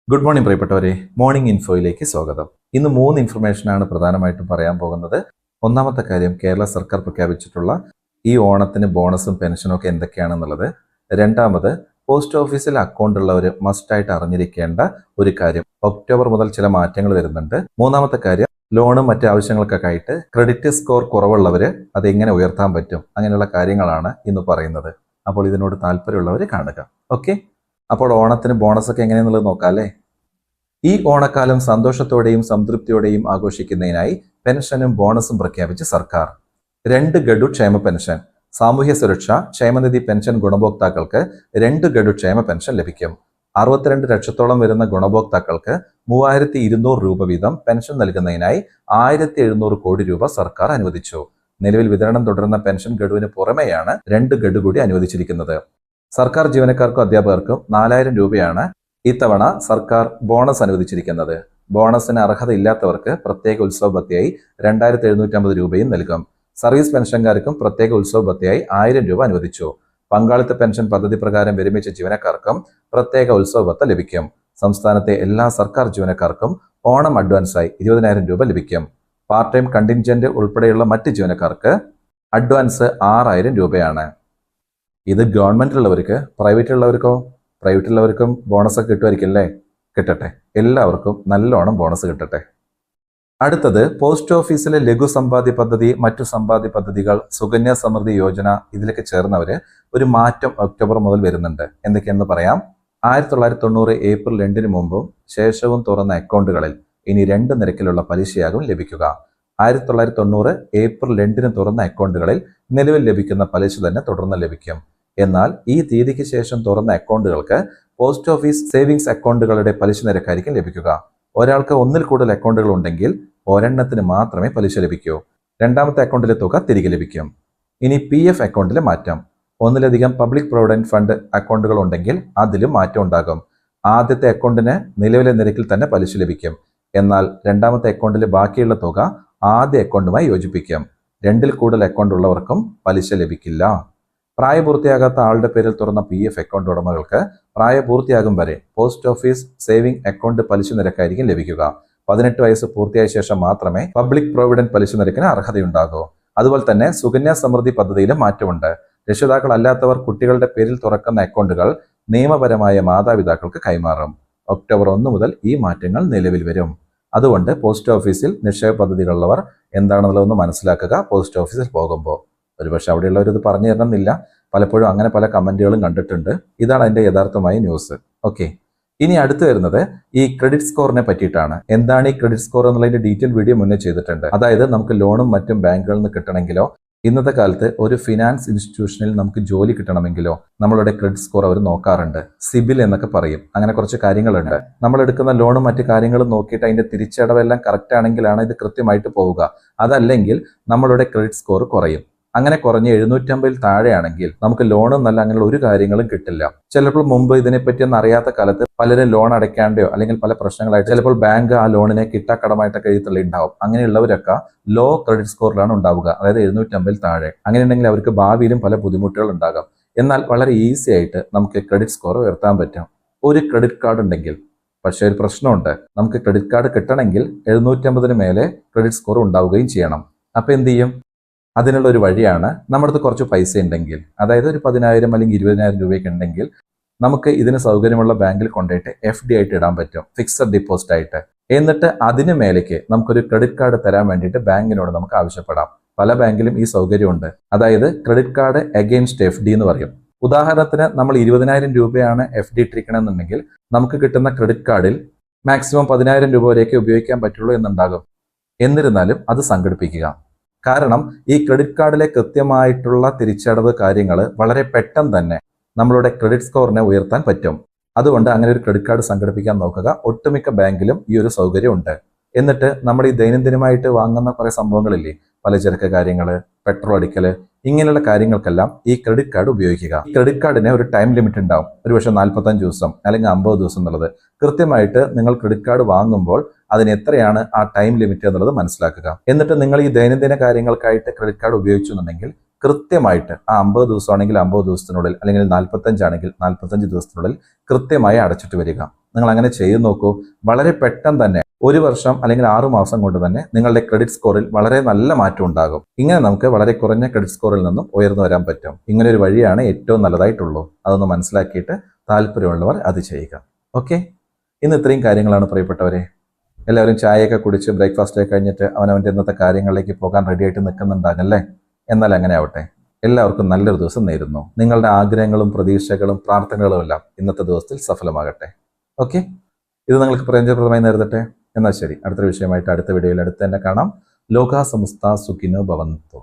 Good morning പ്രിയപ്പെട്ടവരെ, morning ഇൻഫോയിലേക്ക് സ്വാഗതം. ഇന്ന് 3 ഇൻഫർമേഷനാണ് പ്രധാനമായിട്ടും പറയാൻ പോകുന്നത്. ഒന്നാമത്തെ കാര്യം, കേരള സർക്കാർ പ്രഖ്യാപിച്ചിട്ടുള്ള ഈ ഓണത്തിന് ബോണസും പെൻഷനും ഒക്കെ എന്തൊക്കെയാണെന്നുള്ളത്. രണ്ടാമത്, പോസ്റ്റ് ഓഫീസിൽ അക്കൗണ്ട് ഉള്ളവർ മസ്റ്റായിട്ട് അറിഞ്ഞിരിക്കേണ്ട ഒരു കാര്യം, ഒക്ടോബർ മുതൽ ചില മാറ്റങ്ങൾ വരുന്നുണ്ട്. മൂന്നാമത്തെ കാര്യം, ലോണും മറ്റ് ആവശ്യങ്ങൾക്കൊക്കെ ആയിട്ട് ക്രെഡിറ്റ് സ്കോർ കുറവുള്ളവർ അത് എങ്ങനെ ഉയർത്താൻ പറ്റും, അങ്ങനെയുള്ള കാര്യങ്ങളാണ് ഇന്ന് പറയുന്നത്. അപ്പോൾ ഇതിനോട് താല്പര്യമുള്ളവർ കാണുക. ഓക്കെ, അപ്പോൾ ഓണത്തിന് ബോണസ് ഒക്കെ എങ്ങനെയാണെന്നുള്ളത് നോക്കാം അല്ലേ. ഈ ഓണക്കാലം സന്തോഷത്തോടെയും സംതൃപ്തിയോടെയും ആഘോഷിക്കുന്നതിനായി പെൻഷനും ബോണസും പ്രഖ്യാപിച്ച് സർക്കാർ. 2 ഗഡു ക്ഷേമ പെൻഷൻ. സാമൂഹ്യ സുരക്ഷ ക്ഷേമനിധി പെൻഷൻ ഗുണഭോക്താക്കൾക്ക് 2 ഗഡു ക്ഷേമ പെൻഷൻ ലഭിക്കും. 62 ലക്ഷത്തോളം വരുന്ന ഗുണഭോക്താക്കൾക്ക് 3200 രൂപ വീതം പെൻഷൻ നൽകുന്നതിനായി 1700 കോടി രൂപ സർക്കാർ അനുവദിച്ചു. നിലവിൽ വിതരണം തുടരുന്ന പെൻഷൻ ഗഡുവിന് പുറമെയാണ് 2 ഗഡു കൂടി അനുവദിച്ചിരിക്കുന്നത്. സർക്കാർ ജീവനക്കാർക്കും അധ്യാപകർക്കും 4000 രൂപയാണ് ഇത്തവണ സർക്കാർ ബോണസ് അനുവദിച്ചിരിക്കുന്നത്. ബോണസിന് അർഹതയില്ലാത്തവർക്ക് പ്രത്യേക ഉത്സവ ഭത്തയായി 2750 രൂപയും നൽകും. സർവീസ് പെൻഷൻകാർക്കും പ്രത്യേക ഉത്സവ ഭത്തയായി 1000 രൂപ അനുവദിച്ചു. പങ്കാളിത്ത പെൻഷൻ പദ്ധതി പ്രകാരം വിരമിച്ച ജീവനക്കാർക്കും പ്രത്യേക ഉത്സവ ഭത്ത ലഭിക്കും. സംസ്ഥാനത്തെ എല്ലാ സർക്കാർ ജീവനക്കാർക്കും ഓണം അഡ്വാൻസായി 20000 രൂപ ലഭിക്കും. പാർട്ട് ടൈം കണ്ടിൻജന്റ് ഉൾപ്പെടെയുള്ള മറ്റ് ജീവനക്കാർക്ക് അഡ്വാൻസ് 6000 രൂപയാണ്. ഇത് ഗവൺമെന്റിലുള്ളവർക്ക്. പ്രൈവറ്റിലുള്ളവർക്കും ബോണസ് ഒക്കെ കിട്ടുമായിരിക്കും അല്ലേ? കിട്ടട്ടെ, എല്ലാവർക്കും നല്ലോണം ബോണസ് കിട്ടട്ടെ. അടുത്തത്, പോസ്റ്റ് ഓഫീസിലെ ലഘു സമ്പാദ്യ പദ്ധതി, മറ്റു സമ്പാദ്യ പദ്ധതികൾ, സുകന്യ സമൃദ്ധി യോജന ഇതിലൊക്കെ ചേർന്നവര് ഒരു മാറ്റം ഒക്ടോബർ മുതൽ വരുന്നുണ്ട്. എന്തൊക്കെയെന്ന് പറയാം. 1990 ഏപ്രിൽ 2 മുമ്പും ശേഷവും തുറന്ന അക്കൗണ്ടുകളിൽ ഇനി 2 നിരക്കിലുള്ള പലിശയാകും ലഭിക്കുക. 1990 ഏപ്രിൽ 2 തുറന്ന അക്കൗണ്ടുകളിൽ നിലവിൽ ലഭിക്കുന്ന പലിശ തന്നെ തുടർന്ന് ലഭിക്കും. എന്നാൽ ഈ തീയതിക്ക് ശേഷം തുറന്ന അക്കൗണ്ടുകൾക്ക് പോസ്റ്റ് ഓഫീസ് സേവിങ്സ് അക്കൗണ്ടുകളുടെ പലിശ നിരക്കായിരിക്കും ലഭിക്കുക. ഒരാൾക്ക് ഒന്നിൽ കൂടുതൽ അക്കൗണ്ടുകൾ ഉണ്ടെങ്കിൽ ഒരെണ്ണത്തിന് മാത്രമേ പലിശ ലഭിക്കൂ. രണ്ടാമത്തെ അക്കൗണ്ടിലെ തുക തിരികെ ലഭിക്കും. ഇനി PF അക്കൗണ്ടിലെ മാറ്റം. ഒന്നിലധികം പബ്ലിക് പ്രൊവിഡന്റ് ഫണ്ട് അക്കൗണ്ടുകൾ ഉണ്ടെങ്കിൽ അതിലും മാറ്റം ഉണ്ടാകും. ആദ്യത്തെ അക്കൗണ്ടിന് നിലവിലെ നിരക്കിൽ തന്നെ പലിശ ലഭിക്കും. എന്നാൽ രണ്ടാമത്തെ അക്കൗണ്ടിലെ ബാക്കിയുള്ള തുക ആദ്യ അക്കൗണ്ടുമായി യോജിപ്പിക്കും. 2ൽ കൂടുതൽ അക്കൗണ്ട് ഉള്ളവർക്കും പലിശ ലഭിക്കില്ല. പ്രായപൂർത്തിയാകാത്ത ആളുടെ പേരിൽ തുറന്ന PF അക്കൗണ്ട് ഉടമകൾക്ക് പ്രായപൂർത്തിയാകും വരെ പോസ്റ്റ് ഓഫീസ് സേവിംഗ് അക്കൗണ്ട് പലിശ നിരക്കായിരിക്കും ലഭിക്കുക. 18 വയസ്സ് പൂർത്തിയായ ശേഷം മാത്രമേ പബ്ലിക് പ്രൊവിഡന്റ് പലിശ നിരക്കിന് അർഹതയുണ്ടാകൂ. അതുപോലെ തന്നെ സുകന്യ സമൃദ്ധി പദ്ധതിയിലും മാറ്റമുണ്ട്. രക്ഷിതാക്കളല്ലാത്തവർ കുട്ടികളുടെ പേരിൽ തുറക്കുന്ന അക്കൗണ്ടുകൾ നിയമപരമായ മാതാപിതാക്കൾക്ക് കൈമാറും. ഒക്ടോബർ 1 മുതൽ ഈ മാറ്റങ്ങൾ നിലവിൽ വരും. അതുകൊണ്ട് പോസ്റ്റ് ഓഫീസിൽ നിക്ഷേപ പദ്ധതികളുള്ളവർ എന്താണെന്നുള്ളതൊന്ന് മനസ്സിലാക്കുക. പോസ്റ്റ് ഓഫീസിൽ പോകുമ്പോൾ ഒരുപക്ഷെ അവിടെയുള്ളവർ ഇത് പറഞ്ഞു തരണമെന്നില്ല. പലപ്പോഴും അങ്ങനെ പല കമന്റുകളും കണ്ടിട്ടുണ്ട്. ഇതാണ് അതിന്റെ യഥാർത്ഥമായ ന്യൂസ്. ഓക്കെ, ഇനി അടുത്ത് വരുന്നത് ഈ ക്രെഡിറ്റ് സ്കോറിനെ പറ്റിയിട്ടാണ്. എന്താണ് ഈ ക്രെഡിറ്റ് സ്കോർ എന്നുള്ളതിന്റെ ഡീറ്റെയിൽ വീഡിയോ മുന്നേ ചെയ്തിട്ടുണ്ട്. അതായത് നമുക്ക് ലോണും മറ്റും ബാങ്കുകളിൽ നിന്ന് കിട്ടണമെങ്കിലോ ഇന്നത്തെ കാലത്ത് ഒരു ഫിനാൻസ് ഇൻസ്റ്റിറ്റ്യൂഷനിൽ നമുക്ക് ജോലി കിട്ടണമെങ്കിലോ നമ്മളുടെ ക്രെഡിറ്റ് സ്കോർ അവർ നോക്കാറുണ്ട്. സിബിൽ എന്നൊക്കെ പറയും. അങ്ങനെ കുറച്ച് കാര്യങ്ങളുണ്ട്. നമ്മൾ എടുക്കുന്ന ലോണും മറ്റു കാര്യങ്ങളും നോക്കിയിട്ട് അതിന്റെ തിരിച്ചടവെല്ലാം കറക്റ്റ് ആണെങ്കിലാണ് ഇത് കൃത്യമായിട്ട് പോവുക. അതല്ലെങ്കിൽ നമ്മളുടെ ക്രെഡിറ്റ് സ്കോർ കുറയും. അങ്ങനെ കുറഞ്ഞ് 750 താഴെയാണെങ്കിൽ നമുക്ക് ലോണും നല്ല അങ്ങനെയുള്ള ഒരു കാര്യങ്ങളും കിട്ടില്ല. ചിലപ്പോൾ മുമ്പ് ഇതിനെപ്പറ്റി ഒന്നും അറിയാത്ത കാലത്ത് പലരും ലോൺ അടയ്ക്കാണ്ടോ അല്ലെങ്കിൽ പല പ്രശ്നങ്ങളായിട്ട് ചിലപ്പോൾ ബാങ്ക് ആ ലോണിനെ കിട്ടാക്കടമായിട്ടൊക്കെ എഴുത്തുള്ള ഉണ്ടാവും. അങ്ങനെയുള്ളവരൊക്കെ ലോ ക്രെഡിറ്റ് സ്കോറിലാണ് ഉണ്ടാവുക, അതായത് 750 താഴെ. അങ്ങനെയുണ്ടെങ്കിൽ അവർക്ക് ഭാവിയിലും പല ബുദ്ധിമുട്ടുകൾ ഉണ്ടാകാം. എന്നാൽ വളരെ ഈസി ആയിട്ട് നമുക്ക് ക്രെഡിറ്റ് സ്കോർ ഉയർത്താൻ പറ്റും. ഒരു ക്രെഡിറ്റ് കാർഡ് ഉണ്ടെങ്കിൽ. പക്ഷേ ഒരു പ്രശ്നമുണ്ട്. നമുക്ക് ക്രെഡിറ്റ് കാർഡ് കിട്ടണമെങ്കിൽ 750 മേലെ ക്രെഡിറ്റ് സ്കോർ ഉണ്ടാവുകയും ചെയ്യണം. അപ്പൊ എന്ത് ചെയ്യും? അതിനുള്ള ഒരു വഴിയാണ്, നമ്മുടെ അടുത്ത് കുറച്ച് പൈസ ഉണ്ടെങ്കിൽ, അതായത് ഒരു 10,000 അല്ലെങ്കിൽ 20,000 രൂപയൊക്കെ ഉണ്ടെങ്കിൽ നമുക്ക് ഇതിന് സൗകര്യമുള്ള ബാങ്കിൽ കൊണ്ടുപോയിട്ട് FD ആയിട്ട് ഇടാൻ പറ്റും, ഫിക്സഡ് ഡിപ്പോസിറ്റ് ആയിട്ട്. എന്നിട്ട് അതിന് മേലേക്ക് നമുക്കൊരു ക്രെഡിറ്റ് കാർഡ് തരാൻ വേണ്ടിയിട്ട് ബാങ്കിനോട് നമുക്ക് ആവശ്യപ്പെടാം. പല ബാങ്കിലും ഈ സൗകര്യമുണ്ട്. അതായത് ക്രെഡിറ്റ് കാർഡ് അഗെയിൻസ്റ്റ് FD എന്ന് പറയും. ഉദാഹരണത്തിന് നമ്മൾ 20,000 രൂപയാണ് FD ഇട്ടിരിക്കണമെന്നുണ്ടെങ്കിൽ നമുക്ക് കിട്ടുന്ന ക്രെഡിറ്റ് കാർഡിൽ മാക്സിമം 10,000 രൂപ വരെയൊക്കെ ഉപയോഗിക്കാൻ പറ്റുള്ളൂ എന്നുണ്ടാകും. എന്നിരുന്നാലും അത് സംഘടിപ്പിക്കുക. കാരണം ഈ ക്രെഡിറ്റ് കാർഡിലെ കൃത്യമായിട്ടുള്ള തിരിച്ചടവ് കാര്യങ്ങൾ വളരെ പെട്ടെന്ന് തന്നെ നമ്മളുടെ ക്രെഡിറ്റ് സ്കോറിനെ ഉയർത്താൻ പറ്റും. അതുകൊണ്ട് അങ്ങനെ ഒരു ക്രെഡിറ്റ് കാർഡ് സംഘടിപ്പിക്കാൻ നോക്കുക. ഒട്ടുമിക്ക ബാങ്കിലും ഈ ഒരു സൗകര്യം ഉണ്ട്. എന്നിട്ട് നമ്മൾ ഈ ദൈനംദിനമായിട്ട് വാങ്ങുന്ന കുറെ സംഭവങ്ങളില്ലേ, പലചരക്ക് കാര്യങ്ങള്, പെട്രോൾ അടിക്കല്, ഇങ്ങനെയുള്ള കാര്യങ്ങൾക്കെല്ലാം ഈ ക്രെഡിറ്റ് കാർഡ് ഉപയോഗിക്കുക. ഈ ക്രെഡിറ്റ് കാർഡിന് ഒരു ടൈം ലിമിറ്റ് ഉണ്ടാവും. ഒരുപക്ഷെ 45 ദിവസം അല്ലെങ്കിൽ 50 ദിവസം എന്നുള്ളത്. കൃത്യമായിട്ട് നിങ്ങൾ ക്രെഡിറ്റ് കാർഡ് വാങ്ങുമ്പോൾ അതിന് എത്രയാണ് ആ ടൈം ലിമിറ്റ് എന്നുള്ളത് മനസ്സിലാക്കുക. എന്നിട്ട് നിങ്ങൾ ഈ ദൈനംദിന കാര്യങ്ങൾക്കായിട്ട് ക്രെഡിറ്റ് കാർഡ് ഉപയോഗിച്ചുണ്ടെങ്കിൽ കൃത്യമായിട്ട് ആ 50 ദിവസമാണെങ്കിൽ 50 ദിവസത്തിനുള്ളിൽ, അല്ലെങ്കിൽ 45 ആണെങ്കിൽ 45 ദിവസത്തിനുള്ളിൽ കൃത്യമായി അടച്ചിട്ട് വരിക. നിങ്ങൾ അങ്ങനെ ചെയ്തു നോക്കൂ. വളരെ പെട്ടെന്ന് തന്നെ 1 വർഷം അല്ലെങ്കിൽ 6 മാസം കൊണ്ട് തന്നെ നിങ്ങളുടെ ക്രെഡിറ്റ് സ്കോറിൽ വളരെ നല്ല മാറ്റം ഉണ്ടാകും. ഇങ്ങനെ നമുക്ക് വളരെ കുറഞ്ഞ ക്രെഡിറ്റ് സ്കോറിൽ നിന്നും ഉയർന്നു വരാൻ പറ്റും. ഇങ്ങനെ ഒരു വഴിയാണ് ഏറ്റവും നല്ലതായിട്ടുള്ളൂ. അതൊന്ന് മനസ്സിലാക്കിയിട്ട് താല്പര്യമുള്ളവർ അത് ചെയ്യുക. ഓക്കെ, ഇന്ന് ഇത്രയും കാര്യങ്ങളാണ് പ്രിയപ്പെട്ടവരെ. എല്ലാവരും ചായയൊക്കെ കുടിച്ച് ബ്രേക്ക്ഫാസ്റ്റ് ഒക്കെ കഴിഞ്ഞിട്ട് അവനവൻ്റെ ഇന്നത്തെ കാര്യങ്ങളിലേക്ക് പോകാൻ റെഡി ആയിട്ട് നിൽക്കുന്നുണ്ടാകല്ലേ. എന്നാൽ അങ്ങനെ ആവട്ടെ. എല്ലാവർക്കും നല്ലൊരു ദിവസം നേരുന്നു. നിങ്ങളുടെ ആഗ്രഹങ്ങളും പ്രതീക്ഷകളും പ്രാർത്ഥനകളും എല്ലാം ഇന്നത്തെ ദിവസത്തിൽ സഫലമാകട്ടെ. ഓക്കെ, ഇത് നിങ്ങൾക്ക് പ്രയോജനപ്രദമായി നേരിടട്ടെ. എന്നാൽ ശരി, അടുത്തൊരു വിഷയമായിട്ട് അടുത്ത വീഡിയോയിൽ അടുത്ത് തന്നെ കാണാം. ലോകാ സമസ്ത സുഖിനോ ഭവന്തു.